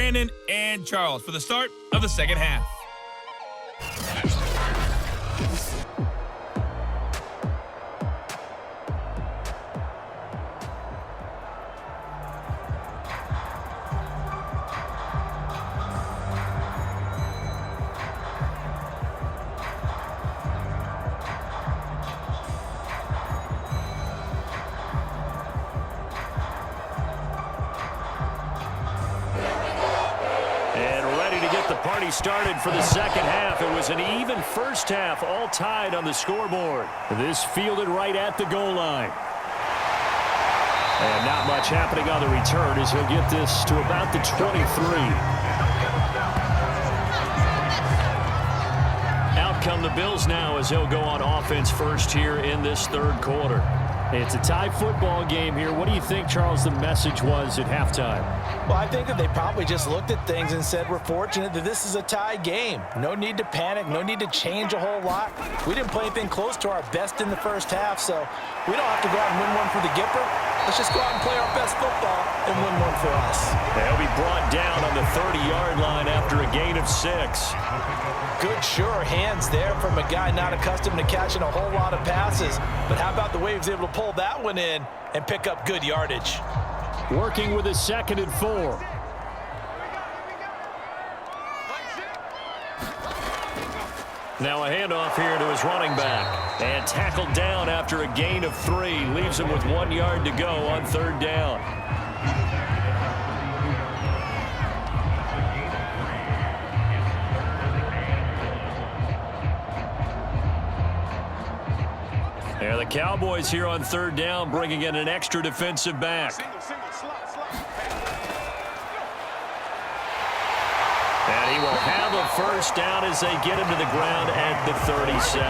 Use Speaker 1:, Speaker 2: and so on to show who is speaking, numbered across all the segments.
Speaker 1: Brandon and Charles for the start of the second half.
Speaker 2: Started for the second half. It was an even first half, all tied on the scoreboard. This fielded right at the goal line. And not much happening on the return as he'll get this to about the 23. Out come the Bills now as he'll go on offense first here in this third quarter. It's a tie football game here. What do you think, Charles, the message was at halftime?
Speaker 3: Well, I think that they probably just looked at things and said, we're fortunate that this is a tie game. No need to panic. No need to change a whole lot. We didn't play anything close to our best in the first half, so we don't have to go out and win one for the Gipper. Let's just go out and play our best football and win one for us.
Speaker 2: They'll be brought down on the 30-yard line after a gain of 6.
Speaker 3: Good, sure hands there from a guy not accustomed to catching a whole lot of passes. But how about the way he was able to pull that one in and pick up good yardage?
Speaker 2: Working with a 2nd and 4. Now a handoff here to his running back. And tackled down after a gain of 3. Leaves him with 1 yard to go on 3rd down. There the Cowboys here on 3rd down, bringing in an extra defensive back. And he will have a first down as they get him to the ground at the 37.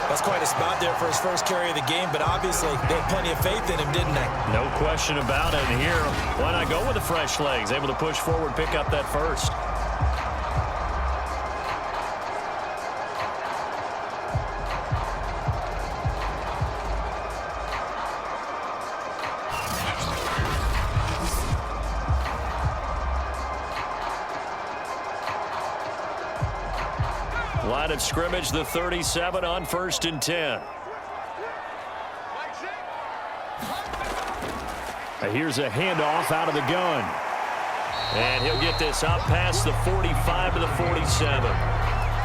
Speaker 3: That's quite a spot there for his first carry of the game, but obviously they had plenty of faith in him, didn't they?
Speaker 2: No question about it. And here, why not go with the fresh legs? Able to push forward, pick up that first. Line of scrimmage, the 37 on 1st and 10. Here's a handoff out of the gun. And he'll get this up past the 45 to the 47.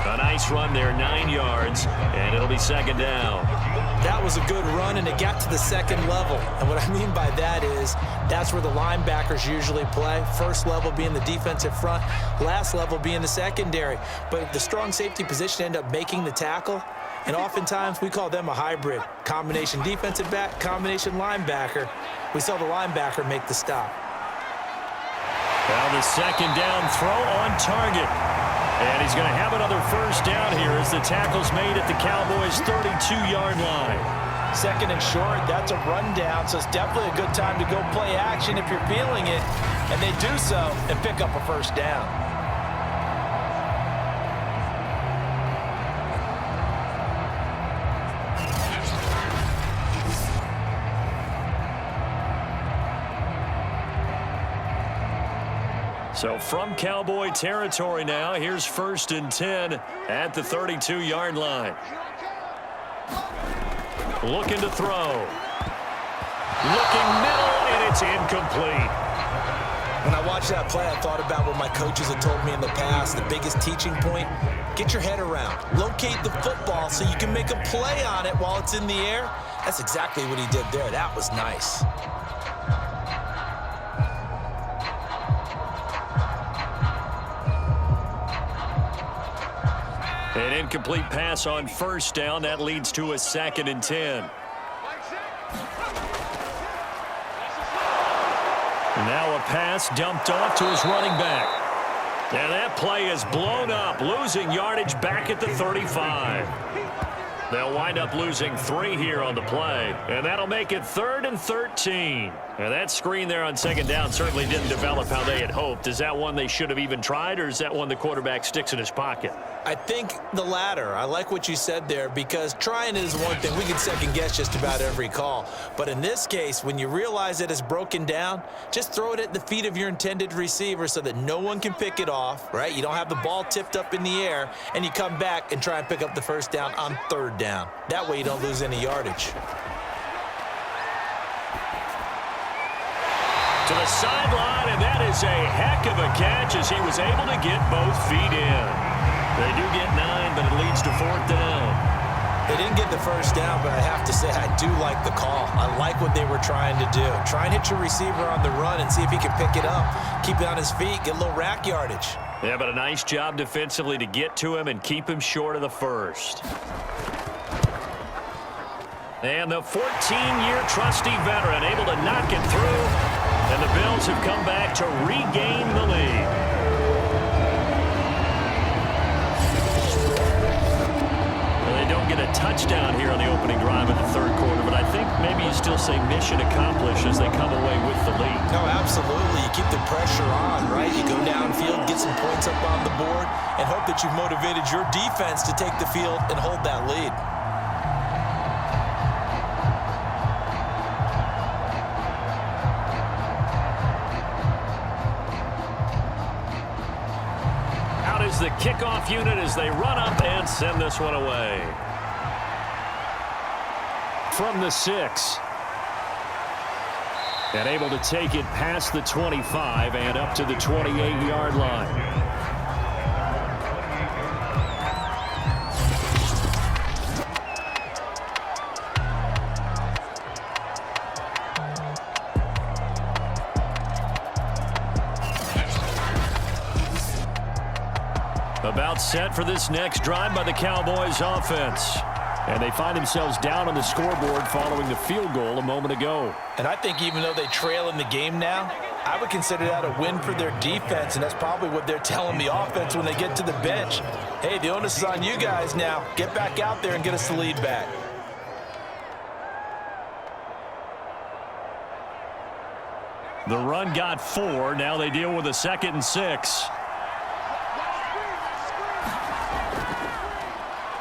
Speaker 2: A nice run there, 9 yards, and it'll be 2nd down.
Speaker 3: That was a good run, and it got to the 2nd level. And what I mean by that is that's where the linebackers usually play. First level being the defensive front, last level being the secondary. But the strong safety position ended up making the tackle, and oftentimes we call them a hybrid. Combination defensive back, combination linebacker. We saw the linebacker make the stop.
Speaker 2: Now the 2nd down throw on target. And he's going to have another first down here as the tackle's made at the Cowboys' 32-yard line.
Speaker 3: 2nd and short, that's a rundown, so it's definitely a good time to go play action if you're feeling it. And they do so and pick up a first down.
Speaker 2: So from Cowboy territory now, here's 1st and 10 at the 32-yard line. Looking to throw. Looking middle, and it's incomplete.
Speaker 3: When I watched that play, I thought about what my coaches had told me in the past. The biggest teaching point, get your head around. Locate the football so you can make a play on it while it's in the air. That's exactly what he did there. That was nice.
Speaker 2: An incomplete pass on 1st down. That leads to a 2nd and 10. Now a pass dumped off to his running back. And that play is blown up, losing yardage back at the 35. They'll wind up losing 3 here on the play, and that'll make it 3rd and 13. Now that screen there on second down certainly didn't develop how they had hoped. Is that one they should have even tried, or is that one the quarterback sticks in his pocket?
Speaker 3: I think the latter. I like what you said there, because trying is one thing. We can second guess just about every call. But in this case, when you realize that it's broken down, just throw it at the feet of your intended receiver so that no one can pick it off, right? You don't have the ball tipped up in the air, and you come back and try and pick up the first down on third down. That way you don't lose any yardage.
Speaker 2: To the sideline, and that is a heck of a catch as he was able to get both feet in. They do get 9, but it leads to fourth down.
Speaker 3: They didn't get the first down, but I have to say I do like the call. I like what they were trying to do. Try and hit your receiver on the run and see if he can pick it up, keep it on his feet, get a little rack yardage.
Speaker 2: Yeah, but a nice job defensively to get to him and keep him short of the first. And the 14-year trusty veteran able to knock it through. And the Bills have come back to regain the lead. Well, they don't get a touchdown here on the opening drive of the third quarter, but I think maybe you still say mission accomplished as they come away with the lead.
Speaker 3: No, absolutely. You keep the pressure on, right? You go downfield, get some points up on the board, and hope that you've motivated your defense to take the field and hold that lead.
Speaker 2: The kickoff unit as they run up and send this one away. From the 6. And able to take it past the 25 and up to the 28-yard line. About set for this next drive by the Cowboys offense. And they find themselves down on the scoreboard following the field goal a moment ago.
Speaker 3: And I think even though they trail in the game now, I would consider that a win for their defense, and that's probably what they're telling the offense when they get to the bench. Hey, the onus is on you guys now. Get back out there and get us the lead back.
Speaker 2: The run got 4. Now they deal with a 2nd and 6.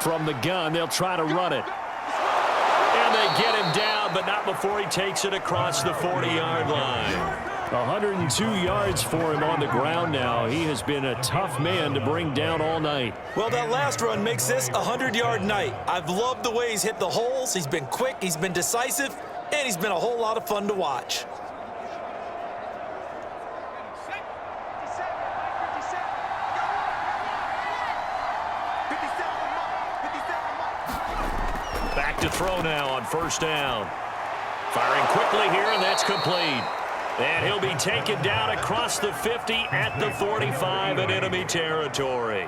Speaker 2: From the gun, they'll try to run it. And they get him down, but not before he takes it across the 40-yard line. 102 yards for him on the ground now. He has been a tough man to bring down all night.
Speaker 3: Well, that last run makes this a 100-yard night. I've loved the way he's hit the holes. He's been quick, he's been decisive, and he's been a whole lot of fun to watch.
Speaker 2: Back to throw now on first down. Firing quickly here, and that's complete. And he'll be taken down across the 50 at the 45 in enemy territory.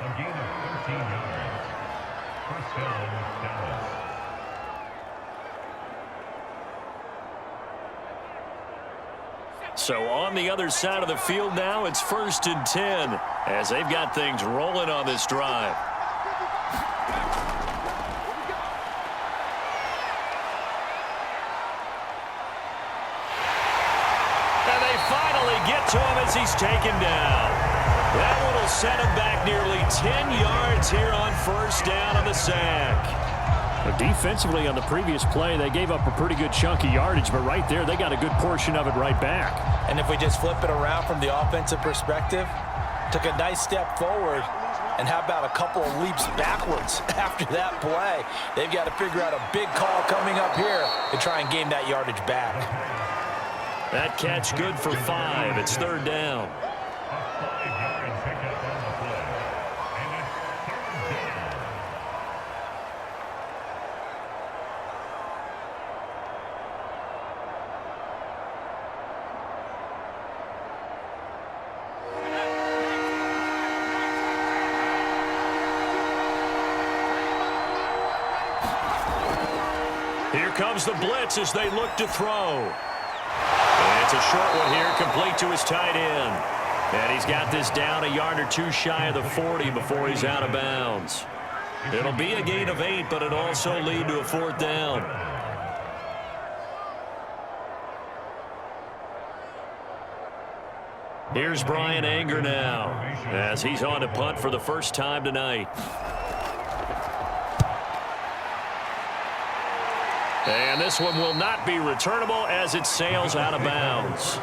Speaker 2: So on the other side of the field now, it's 1st and 10 as they've got things rolling on this drive. Get to him as he's taken down. That one will set him back nearly 10 yards here on first down on the sack.
Speaker 4: But defensively on the previous play, they gave up a pretty good chunk of yardage, but right there, they got a good portion of it right back.
Speaker 3: And if we just flip it around from the offensive perspective, took a nice step forward, and how about a couple of leaps backwards after that play? They've got to figure out a big call coming up here to try and gain that yardage back.
Speaker 2: That catch good for 5. It's 3rd down. Here comes the blitz as they look to throw. And it's a short one here, complete to his tight end. And he's got this down a yard or 2 shy of the 40 before he's out of bounds. It'll be a gain of 8, but it'll also lead to a 4th down. Here's Brian Anger now as he's on to punt for the first time tonight. And this one will not be returnable as it sails out of bounds.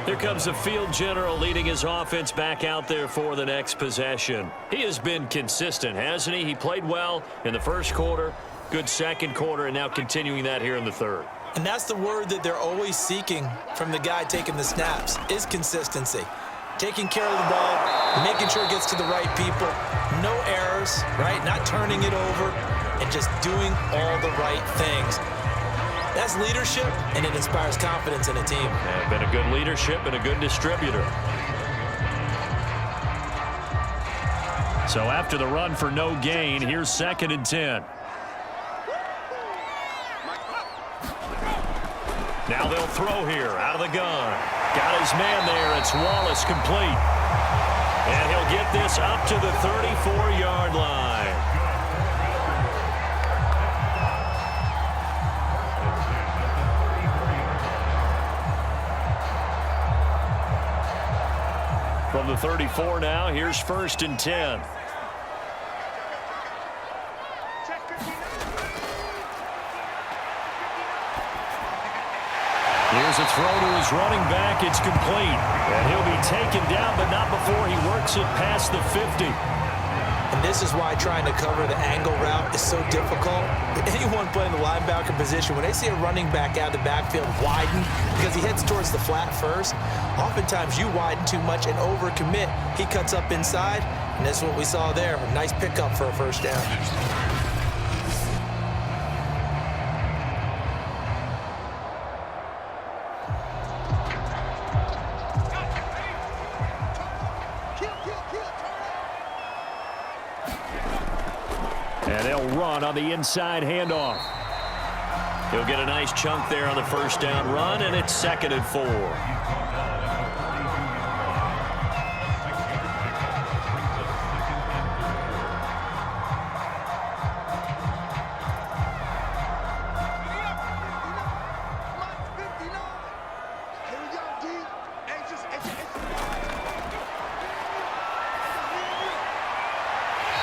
Speaker 2: Here comes the field general leading his offense back out there for the next possession. He has been consistent, hasn't he? He played well in the first quarter, good second quarter, and now continuing that here in the third.
Speaker 3: And that's the word that they're always seeking from the guy taking the snaps, is consistency. Taking care of the ball, making sure it gets to the right people, no errors, right? Not turning it over, and just doing all the right things. That's leadership, and it inspires confidence in a team.
Speaker 2: And been a good leadership and a good distributor.
Speaker 4: So after the run for no gain, here's 2nd and 10.
Speaker 2: Now they'll throw here out of the gun. Got his man there. It's Wallace complete. And he'll get this up to the 34-yard line. From the 34 now, here's 1st and 10. Here's a throw to his running back. It's complete. And he'll be taken down, but not before he works it past the 50.
Speaker 3: And this is why trying to cover the angle route is so difficult. Anyone playing the linebacker position, when they see a running back out of the backfield widen because he heads towards the flat first, oftentimes you widen too much and overcommit. He cuts up inside, and that's what we saw there. A nice pickup for a first down.
Speaker 4: And they'll run on the inside handoff.
Speaker 2: He'll get a nice chunk there on the first down run, and it's 2nd and 4.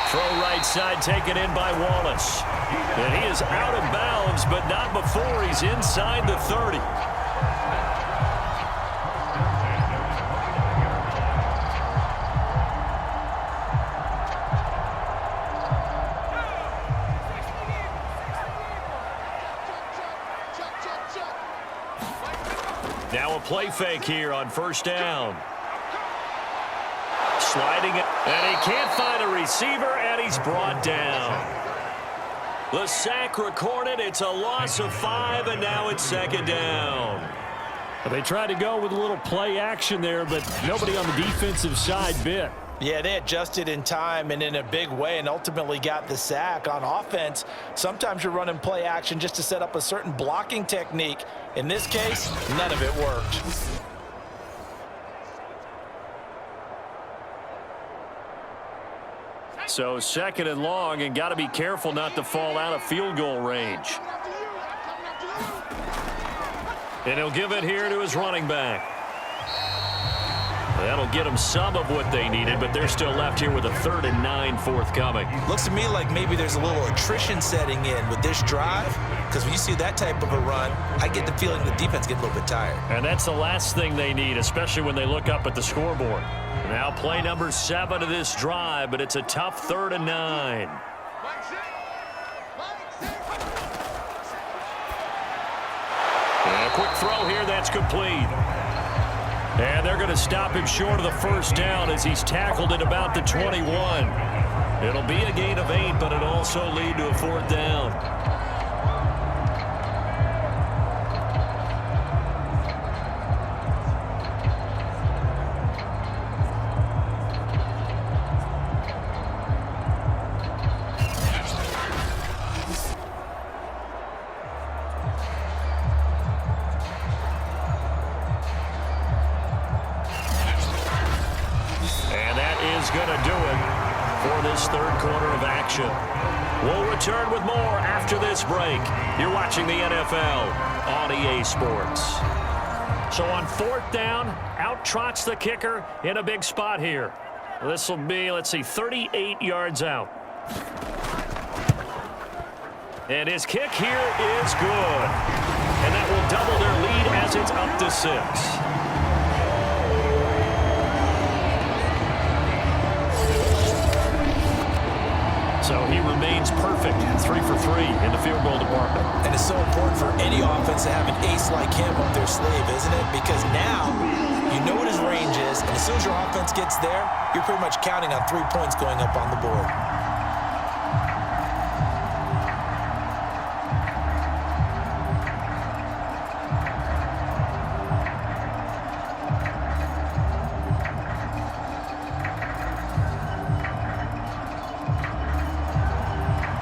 Speaker 2: Throw right side taken in by Wallace. And he is out of bounds, but not before he's inside the 30. Now a play fake here on first down. Sliding it, and he can't find a receiver, and he's brought down. The sack recorded. It's a loss of 5, and now it's 2nd down.
Speaker 4: They tried to go with a little play action there, but nobody on the defensive side bit.
Speaker 3: Yeah, they adjusted in time and in a big way and ultimately got the sack. On offense, sometimes you're running play action just to set up a certain blocking technique. In this case, none of it worked.
Speaker 2: So 2nd and long, and got to be careful not to fall out of field goal range. And he'll give it here to his running back. That'll get them some of what they needed, but they're still left here with a 3rd and 9 forthcoming.
Speaker 3: Looks to me like maybe there's a little attrition setting in with this drive, because when you see that type of a run, I get the feeling the defense gets a little bit tired.
Speaker 2: And that's the last thing they need, especially when they look up at the scoreboard. Now play number 7 of this drive, but it's a tough 3rd and 9. And a quick throw here, that's complete. And they're going to stop him short of the first down as he's tackled at about the 21. It'll be a gain of 8, but it'll also lead to a 4th down. Going to do it for this 3rd quarter of action. We'll return with more after this break. You're watching the NFL on EA Sports.
Speaker 4: So on 4th down, out trots the kicker in a big spot here. This will be, let's see, 38 yards out. And his kick here is good. And that will double their lead as it's up to 6. So he remains perfect, 3 for 3 in the field goal department.
Speaker 3: And it's so important for any offense to have an ace like him up their sleeve, isn't it? Because now you know what his range is, and as soon as your offense gets there, you're pretty much counting on 3 points going up on the board.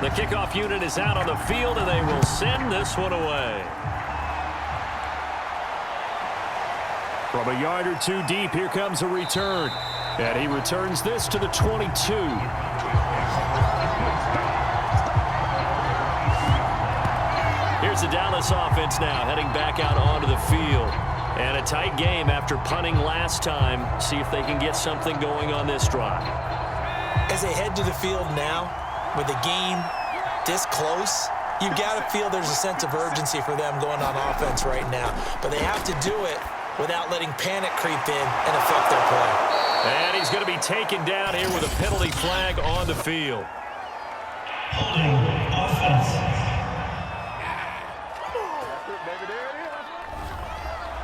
Speaker 4: The kickoff unit is out on the field, and they will send this one away. From a yard or two deep, here comes a return. And he returns this to the 22. Here's the Dallas offense now, heading back out onto the field. And a tight game after punting last time. See if they can get something going on this drive.
Speaker 3: As they head to the field now, with the game this close, you've got to feel there's a sense of urgency for them going on offense right now. But they have to do it without letting panic creep in and affect their play.
Speaker 4: And he's going to be taken down here with a penalty flag on the field.
Speaker 5: Holding offense.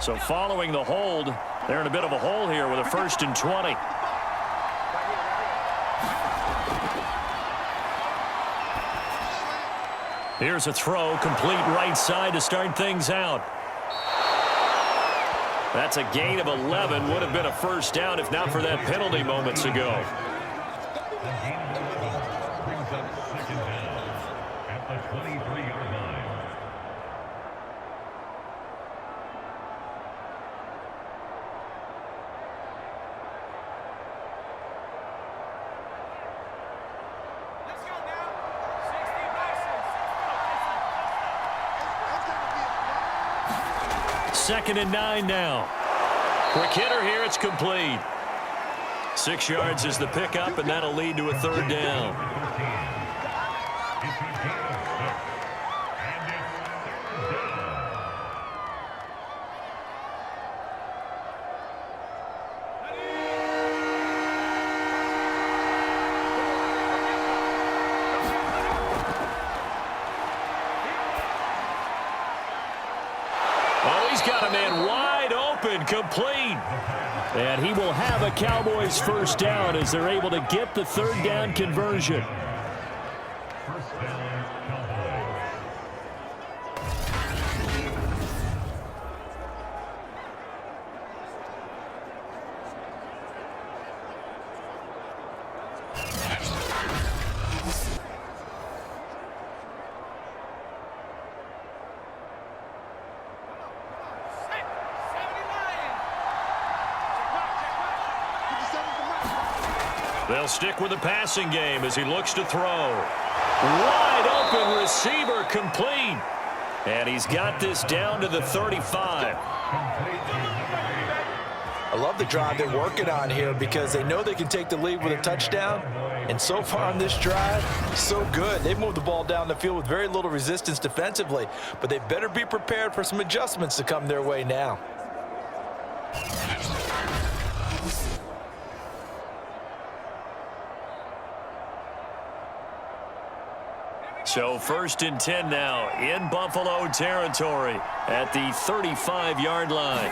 Speaker 4: So following the hold, they're in a bit of a hole here with a 1st and 20. Here's a throw, complete right side to start things out. That's a gain of 11. Would have been a 1st down if not for that penalty moments ago.
Speaker 5: The gain of 11 brings up 2nd down at the 23-yard line.
Speaker 4: Second and 9 now. Quick hitter here, it's complete. 6 yards is the pickup, and that'll lead to a 3rd down. Got a man wide open, complete. And he will have a Cowboys 1st down as they're able to get the 3rd down conversion.
Speaker 5: First down, Cowboys.
Speaker 4: They'll stick with the passing game as he looks to throw. Wide open receiver, complete. And he's got this down to the 35.
Speaker 3: I love the drive they're working on here because they know they can take the lead with a touchdown. And so far on this drive, so good. They've moved the ball down the field with very little resistance defensively. But they better be prepared for some adjustments to come their way now.
Speaker 4: So 1st and 10 now in Buffalo territory at the 35-yard line.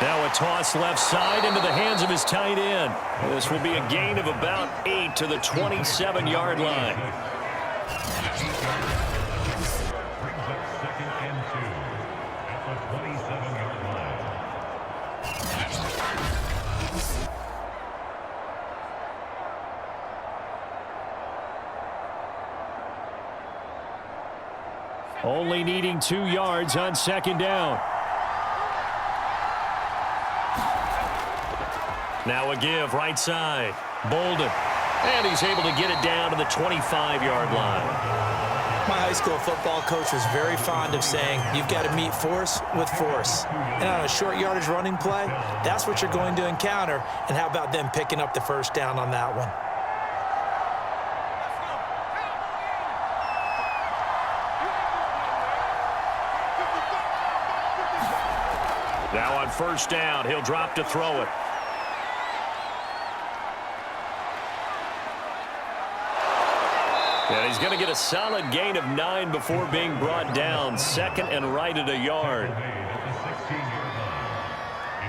Speaker 4: Now a toss left side into the hands of his tight end. This will be a gain of about 8 to the 27-yard line.
Speaker 5: Brings up 2nd and 2 at the 27-yard line.
Speaker 4: Only needing 2 yards on 2nd down. Now a give right side. Bolden. And he's able to get it down to the 25-yard line.
Speaker 3: My high school football coach was very fond of saying, you've got to meet force with force. And on a short yardage running play, that's what you're going to encounter. And how about them picking up the first down on that one?
Speaker 4: Now on first down, he'll drop to throw it. And he's going to get a solid gain of 9 before being brought down. Second and right at a yard.
Speaker 5: It's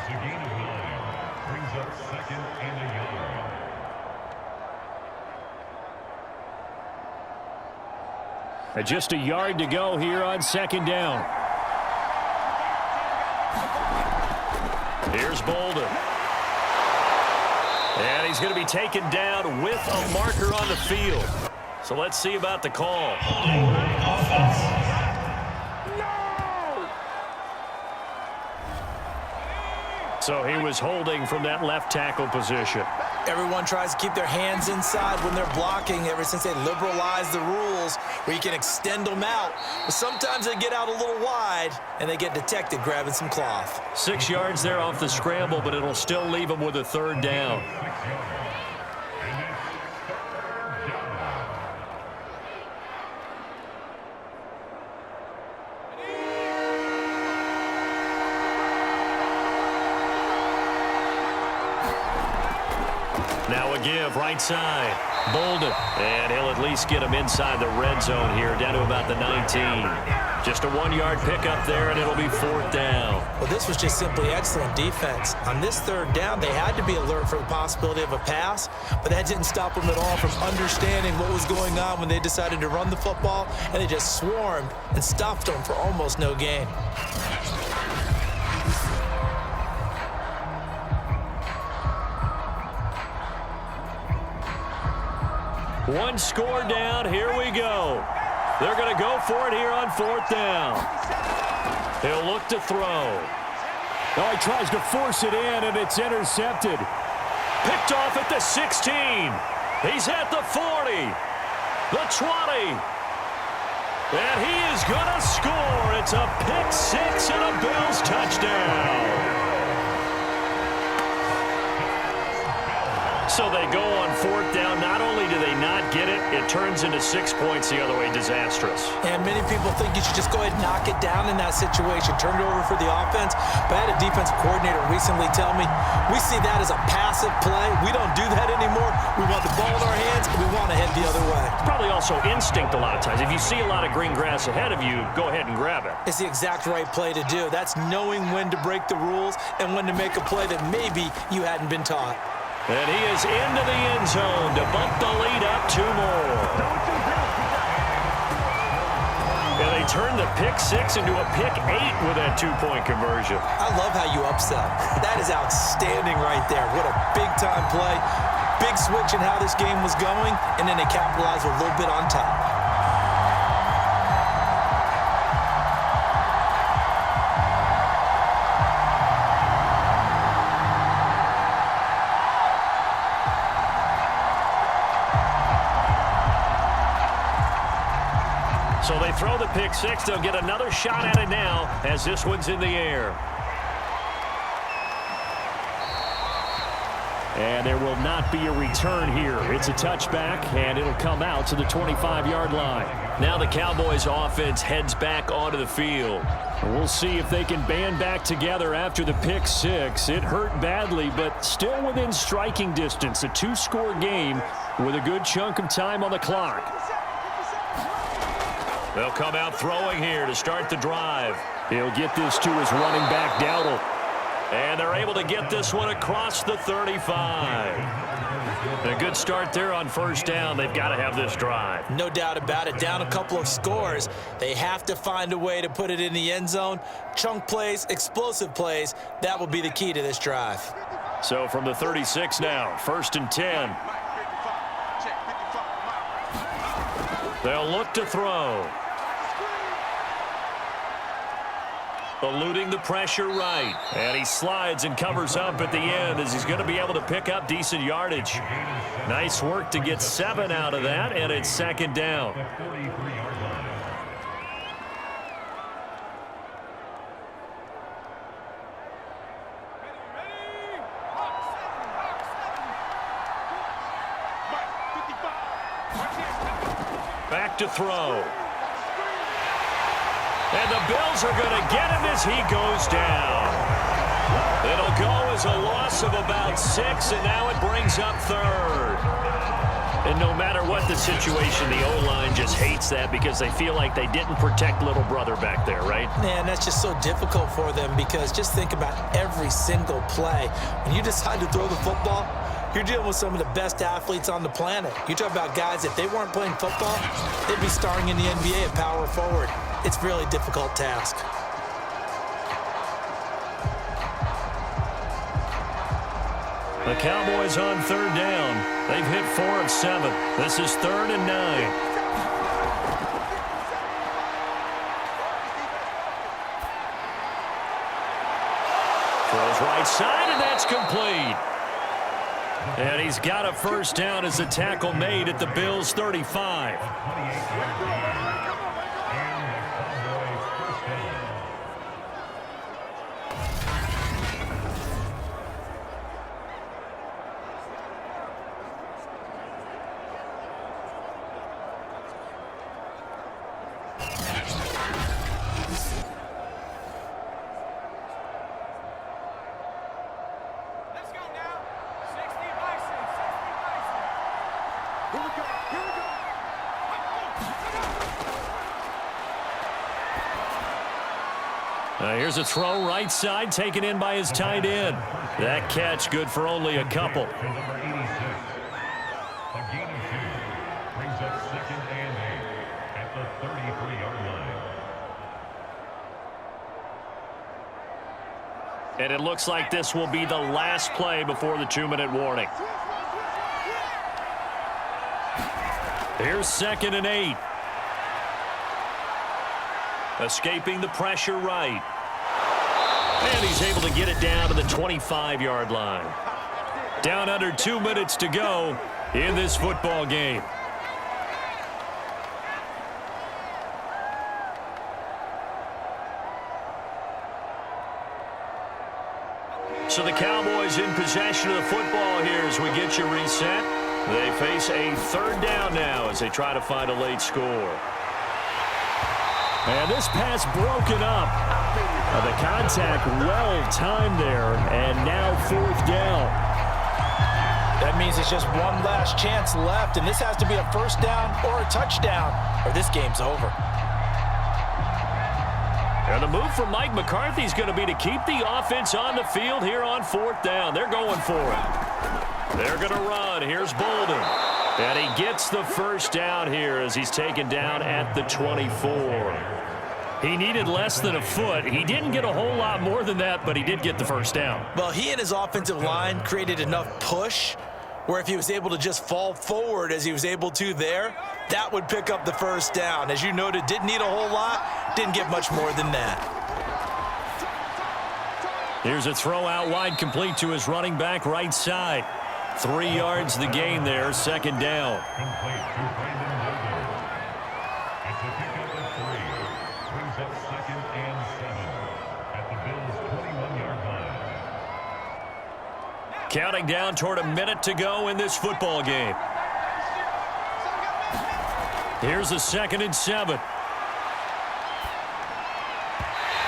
Speaker 5: a gain of 9. Brings up second and a yard.
Speaker 2: And just a yard to go here on second down.
Speaker 4: Here's Bolden. And he's going to be taken down with a marker on the field. So let's see about the call. So he was holding from that left tackle position.
Speaker 3: Everyone tries to keep their hands inside when they're blocking ever since they liberalized the rules where you can extend them out. But sometimes they get out a little wide and they get detected grabbing some cloth.
Speaker 4: 6 yards there off the scramble, but it'll still leave him with a third down. Now a give, right side. Bolden. And he'll at least get him inside the red zone here, down to about the 19. Just a 1-yard pickup there, and it'll be fourth down.
Speaker 3: Well, this was just simply excellent defense. On this third down, they had to be alert for the possibility of a pass, but that didn't stop them at all from understanding what was going on when they decided to run the football, and they just swarmed and stuffed them for almost no gain.
Speaker 4: One score down. Here we go. They're going to go for it here on fourth down. He'll look to throw.
Speaker 2: Oh, he tries to force it in, and it's intercepted.
Speaker 4: Picked off at the 16. He's at the 40. The 20. And he is going to score. It's a pick six and a Bills touchdown. So they go on fourth down. Not only do they not get it, it turns into 6 points the other way. Disastrous.
Speaker 3: And many people think you should just go ahead and knock it down in that situation. Turn it over for the offense. But I had a defensive coordinator recently tell me, we see that as a passive play. We don't do that anymore. We want the ball in our hands, and we want to head the other way.
Speaker 4: Probably also instinct a lot of times. If you see a lot of green grass ahead of you, go ahead and grab it.
Speaker 3: It's the exact right play to do. That's knowing when to break the rules and when to make a play that maybe you hadn't been taught.
Speaker 4: And he is into the end zone to bump the lead up 2 more. And they turn the pick six into a pick 8 with that 2-point conversion.
Speaker 3: I love how you upsell. That is outstanding right there. What a big-time play. Big switch in how this game was going, and then they capitalized a little bit on top.
Speaker 4: So they throw the pick six. They'll get another shot at it now as this one's in the air.
Speaker 2: And there will not be a return here. It's a touchback, and it'll come out to the 25-yard line.
Speaker 4: Now the Cowboys offense heads back onto the field.
Speaker 2: We'll see if they can band back together after the pick six. It hurt badly, but still within striking distance. A 2-score game with a good chunk of time on the clock.
Speaker 4: They'll come out throwing here to start the drive.
Speaker 2: He'll get this to his running back, Dowdle.
Speaker 4: And they're able to get this one across the 35. A good start there on first down. They've got to have this drive.
Speaker 3: No doubt about it. Down a couple of scores. They have to find a way to put it in the end zone. Chunk plays, explosive plays. That will be the key to this drive.
Speaker 4: So from the 36 now, 1st and 10. They'll look to throw. Eluding the pressure right. And he slides and covers up at the end as he's going to be able to pick up decent yardage. Nice work to get 7 out of that, and it's second down.
Speaker 5: The 43-yard line.
Speaker 2: back to throw. And the Bills are going to get him as he goes down. It'll go as a loss of about 6, and now it brings up third. And no matter what the situation, the O-line just hates that because they feel like they didn't protect little brother back there, right?
Speaker 3: Man, that's just so difficult for them because just think about every single play. When you decide to throw the football, you're dealing with some of the best athletes on the planet. You talk about guys, if they weren't playing football, they'd be starring in the NBA at power forward. It's a really difficult task.
Speaker 2: The Cowboys on third down. They've hit 4 of 7. This is 3rd and 9. Throws right side, and that's complete. And he's got a first down as the tackle made at the Bills' 35. Here's a throw right side taken in by his tight end. That catch good for only a couple.
Speaker 5: Number 86. A gain of 2 brings up 2nd and 8 at the 33-yard line.
Speaker 2: And it looks like this will be the last play before the 2-minute warning. Here's 2nd and 8. Escaping the pressure right. And he's able to get it down to the 25-yard line. Down under 2 minutes to go in this football game. So the Cowboys in possession of the football here as we get you reset. They face a 3rd down now as they try to find a late score.
Speaker 4: And this pass broken up. The contact well-timed there, and now 4th down.
Speaker 3: That means it's just one last chance left, and this has to be a first down or a touchdown, or this game's over.
Speaker 2: And the move from Mike McCarthy is going to be to keep the offense on the field here on 4th down. They're going for it. They're going to run. Here's Bolden. And he gets the first down here as he's taken down at the 24. He needed less than a foot. He didn't get a whole lot more than that, but he did get the first down.
Speaker 3: Well, he and his offensive line created enough push where if he was able to just fall forward as he was able to there, that would pick up the first down. As you noted, didn't need a whole lot, didn't get much more than that.
Speaker 2: Here's a throw out wide complete to his running back right side. 3 yards the gain there, 2nd down.
Speaker 5: Complete to Brandon Bolden. It's a pickup of 3. Brings up 2nd and 7 at the Bills' 21-yard line.
Speaker 2: Counting down toward a minute to go in this football game. Here's a 2nd and 7.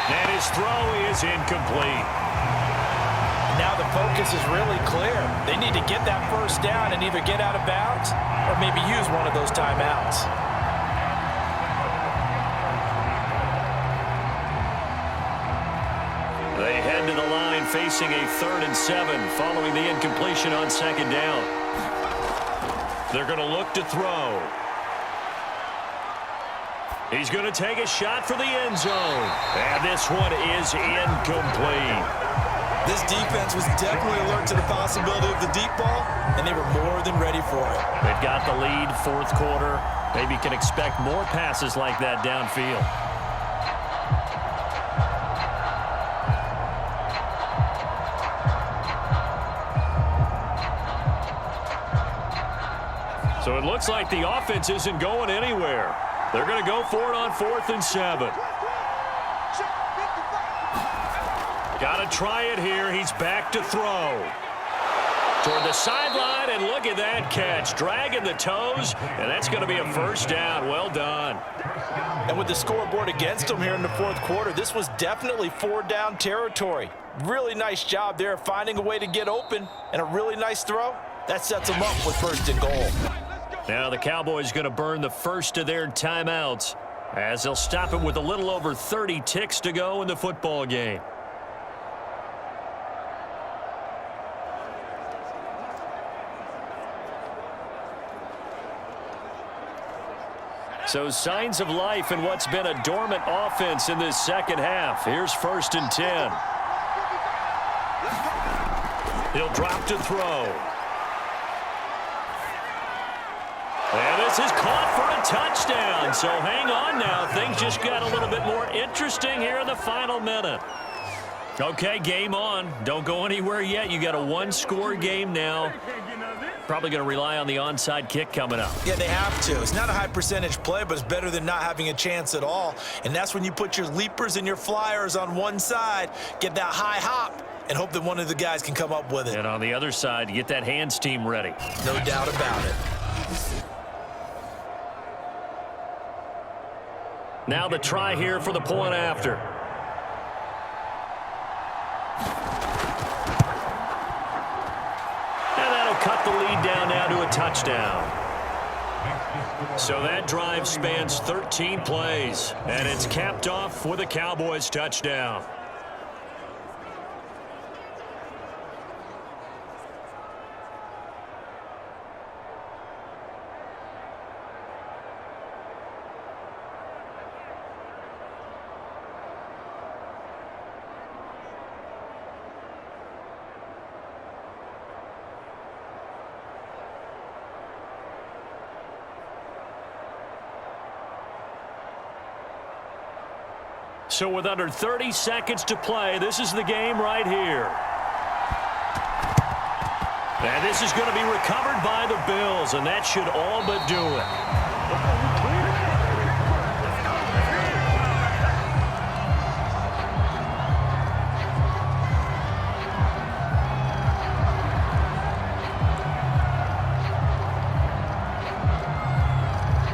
Speaker 2: And his throw is incomplete.
Speaker 3: Now the focus is really clear. They need to get that first down and either get out of bounds or maybe use one of those timeouts.
Speaker 2: They head to the line facing a 3rd and 7 following the incompletion on 2nd down. They're going to look to throw. He's going to take a shot for the end zone. And this one is incomplete.
Speaker 3: This defense was definitely alert to the possibility of the deep ball, and they were more than ready for it.
Speaker 2: They've got the lead, 4th quarter. Maybe can expect more passes like that downfield. So it looks like the offense isn't going anywhere. They're going to go for it on 4th and 7. Got to try it here. He's back to throw.
Speaker 4: toward the sideline, and look at that catch. Dragging the toes, and that's going to be a first down. Well done.
Speaker 3: And with the scoreboard against them here in the fourth quarter, this was definitely 4-down territory. Really nice job there finding a way to get open, and a really nice throw. That sets them up with first and goal.
Speaker 4: Now the Cowboys going to burn the first of their timeouts as they'll stop it with a little over 30 ticks to go in the football game. So signs of life in what's been a dormant offense in this second half. Here's 1st and 10. He'll drop to throw. And this is caught for a touchdown. So hang on now. Things just got a little bit more interesting here in the final minute. Okay, game on. Don't go anywhere yet. You got a one-score game now. Probably going to rely on the onside kick coming up.
Speaker 3: Yeah, they have to. It's not a high percentage play, but it's better than not having a chance at all. And that's when you put your leapers and your flyers on one side, get that high hop, and hope that one of the guys can come up with it.
Speaker 4: And on the other side, get that hands team ready.
Speaker 3: No doubt about it.
Speaker 4: Now the try here for the point after. Cut the lead down now to a touchdown. So that drive spans 13 plays, and it's capped off with a Cowboys touchdown. So with under 30 seconds to play, this is the game right here. And this is going to be recovered by the Bills, and that should all but do it.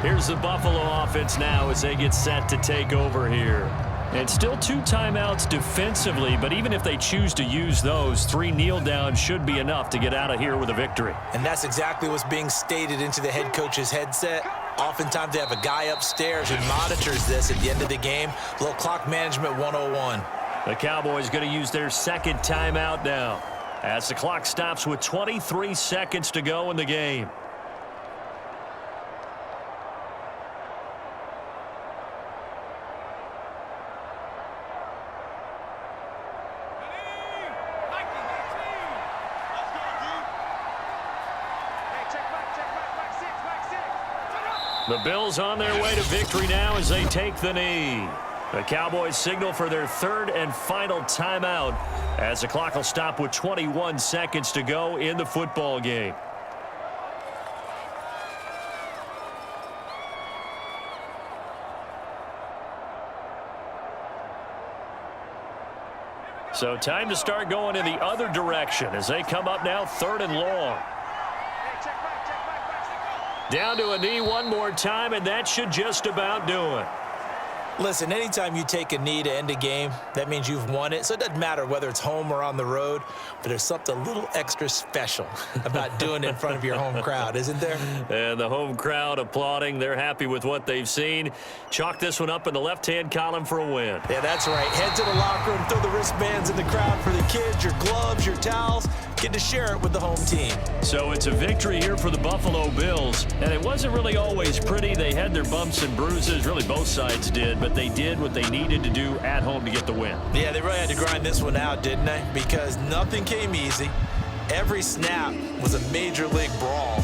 Speaker 4: Here's the Buffalo offense now as they get set to take over here. And still 2 timeouts defensively, but even if they choose to use those, 3 kneel downs should be enough to get out of here with a victory.
Speaker 3: And that's exactly what's being stated into the head coach's headset. Oftentimes they have a guy upstairs who monitors this at the end of the game. A little clock management 101.
Speaker 4: The Cowboys going to use their second timeout now as the clock stops with 23 seconds to go in the game. The Bills on their way to victory now as they take the knee. The Cowboys signal for their 3rd and final timeout as the clock will stop with 21 seconds to go in the football game. So time to start going in the other direction as they come up now 3rd and long. Down to a knee one more time, and that should just about do it.
Speaker 3: Listen, anytime you take a knee to end a game, that means you've won it. So it doesn't matter whether it's home or on the road, but there's something a little extra special about doing it in front of your home crowd, isn't there?
Speaker 4: And the home crowd applauding. They're happy with what they've seen. Chalk this one up in the left-hand column for a win.
Speaker 3: Yeah, that's right. Head to the locker room, throw the wristbands in the crowd for the kids, your gloves, your towels. Get to share it with the home team.
Speaker 4: So it's a victory here for the Buffalo Bills. And it wasn't really always pretty. They had their bumps and bruises. Really, both sides did. But they did what they needed to do at home to get the win.
Speaker 3: Yeah, they really had to grind this one out, didn't they? Because nothing came easy. Every snap was a major league brawl.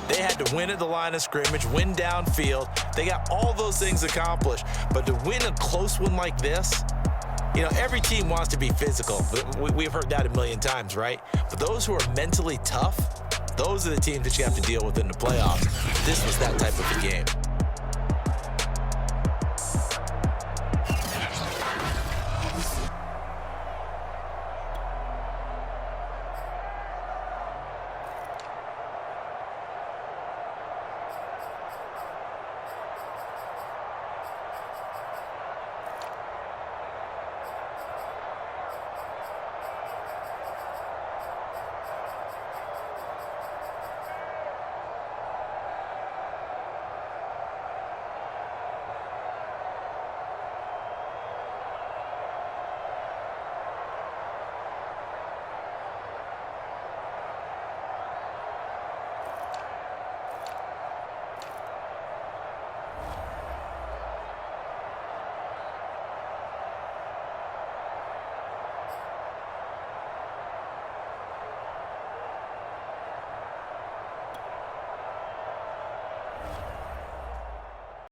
Speaker 3: They had to win at the line of scrimmage, win downfield. They got all those things accomplished. But to win a close one like this, you know, every team wants to be physical. We've heard that a million times, right? But those who are mentally tough, those are the teams that you have to deal with in the playoffs. This was that type of a game.